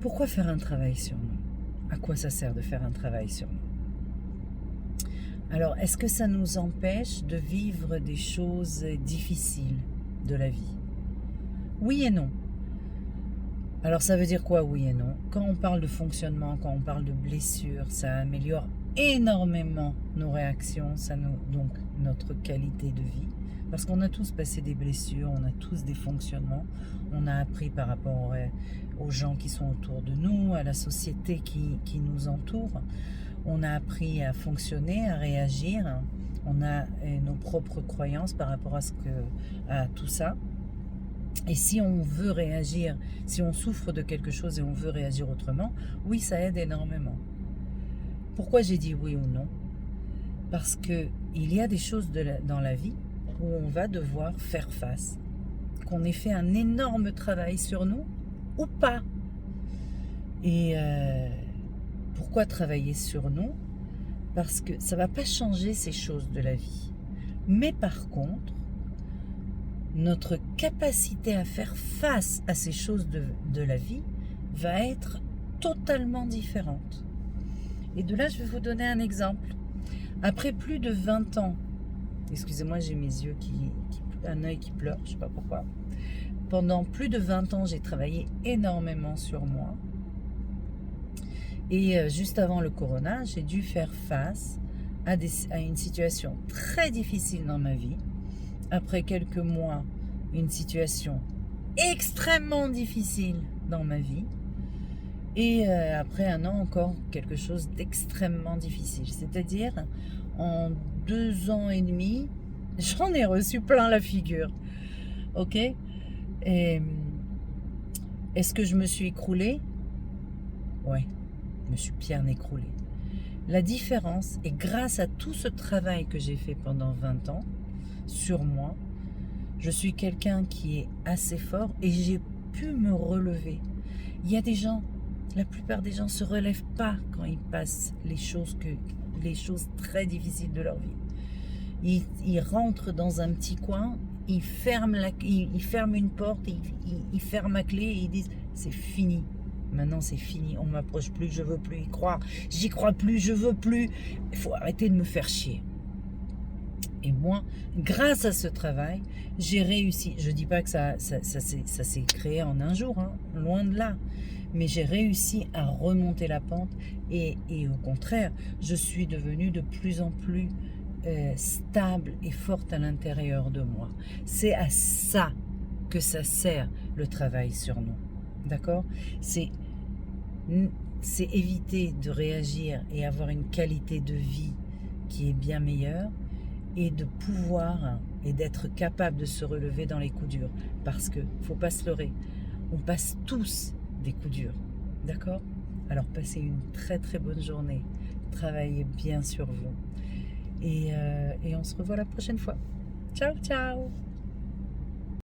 Pourquoi faire un travail sur nous? À quoi ça sert de faire un travail sur nous? Alors, est-ce que ça nous empêche de vivre des choses difficiles de la vie? Oui et non. Alors, ça veut dire quoi, oui et non? Quand on parle de fonctionnement, quand on parle de blessures, ça améliore énormément nos réactions, donc notre qualité de vie. Parce qu'on a tous passé des blessures, on a tous des fonctionnements, on a appris par rapport aux gens qui sont autour de nous, à la société qui nous entoure. On a appris à fonctionner, à réagir. On a nos propres croyances par rapport à tout ça. Et si on veut réagir, si on souffre de quelque chose et on veut réagir autrement, oui, ça aide énormément. Pourquoi j'ai dit oui ou non? Parce qu'il y a des choses dans la vie où on va devoir faire face, qu'on ait fait un énorme travail sur nous ou pas. Et pourquoi travailler sur nous? Parce que ça ne va pas changer ces choses de la vie. Mais par contre, notre capacité à faire face à ces choses de la vie va être totalement différente. Et de là, je vais vous donner un exemple. Après plus de 20 ans, excusez-moi, j'ai mes yeux un œil qui pleure, je ne sais pas pourquoi. Pendant plus de 20 ans, j'ai travaillé énormément sur moi. Et juste avant le corona, j'ai dû faire face à une situation très difficile dans ma vie. Après quelques mois, une situation extrêmement difficile dans ma vie. Et après un an, encore quelque chose d'extrêmement difficile. C'est-à-dire, en 2 ans et demi, j'en ai reçu plein la figure. Ok? Et est-ce que je me suis écroulée? Ouais, je me suis bien écroulée. La différence, et grâce à tout ce travail que j'ai fait pendant 20 ans sur moi, je suis quelqu'un qui est assez fort et j'ai pu me relever. Il y a des gens, la plupart des gens ne se relèvent pas quand ils passent les choses très difficiles de leur vie. Ils rentrent dans un petit coin, ils ferment une porte, ils ferment la clé et ils disent c'est fini. Maintenant c'est fini, on ne m'approche plus, je ne veux plus y croire, j'y crois plus, je ne veux plus. Il faut arrêter de me faire chier. Et moi, grâce à ce travail, j'ai réussi. Je ne dis pas que ça s'est créé en un jour, hein, loin de là. Mais j'ai réussi à remonter la pente et au contraire, je suis devenue de plus en plus stable et forte à l'intérieur de moi. C'est à ça que ça sert le travail sur nous. D'accord? C'est éviter de réagir et avoir une qualité de vie qui est bien meilleure et de pouvoir et d'être capable de se relever dans les coups durs. Parce que, faut pas se leurrer, on passe tous des coups durs. D'accord? Alors passez une très très bonne journée. Travaillez bien sur vous. Et on se revoit la prochaine fois. Ciao, ciao!